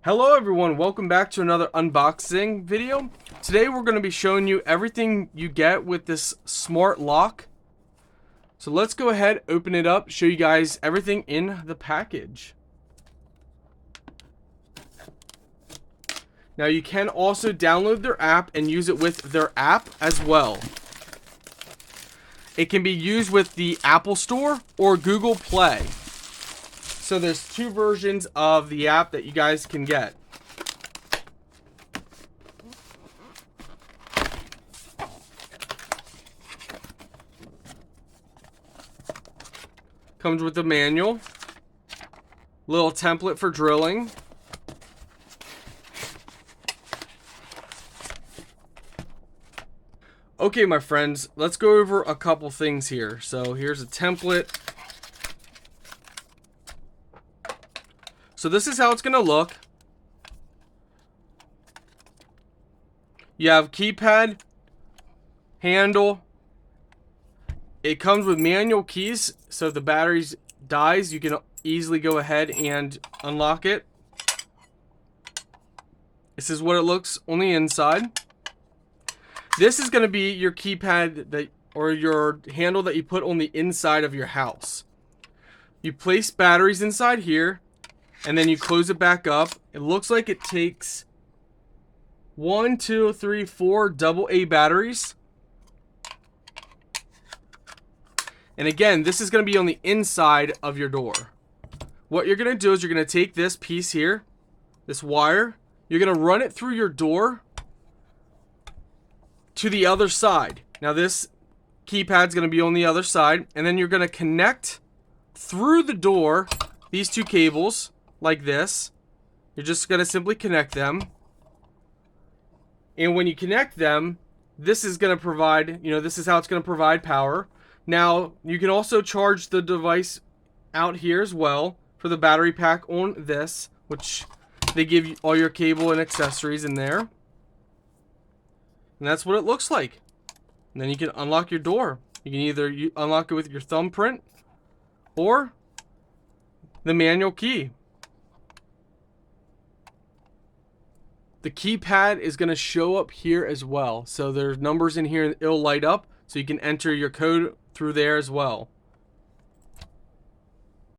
Hello everyone, welcome back to another unboxing video. Today we're going to be showing you everything you get with this smart lock. So let's go ahead, open it up, show you guys everything in the package. Now you can also download their app and use it with their app as well. It can be used with the Apple Store or Google Play. So there's two versions of the app that you guys can get. Comes with a manual, little template for drilling. Okay, my friends, let's go over a couple things here. So here's a template. So this is how it's going to look. You have keypad, handle. It comes with manual keys, so if the battery dies, you can easily go ahead and unlock it. This is what it looks on the inside. This is going to be your keypad or your handle that you put on the inside of your house. You place batteries inside here, and then you close it back up. It looks like it takes 1, 2, 3, 4 AA batteries. And again, this is going to be on the inside of your door. What you're going to do is you're going to take this piece here, this wire, you're going to run it through your door to the other side. Now this keypad's going to be on the other side, and then you're going to connect through the door these two cables like this. You're just going to simply connect them. And when you connect them, this is going to provide, this is how it's going to provide power. Now, you can also charge the device out here as well for the battery pack on this, which they give you all your cable and accessories in there. And that's what it looks like. And then you can unlock your door. You can either unlock it with your thumbprint or the manual key. The keypad is going to show up here as well. So there's numbers in here, it'll light up, so you can enter your code through there as well.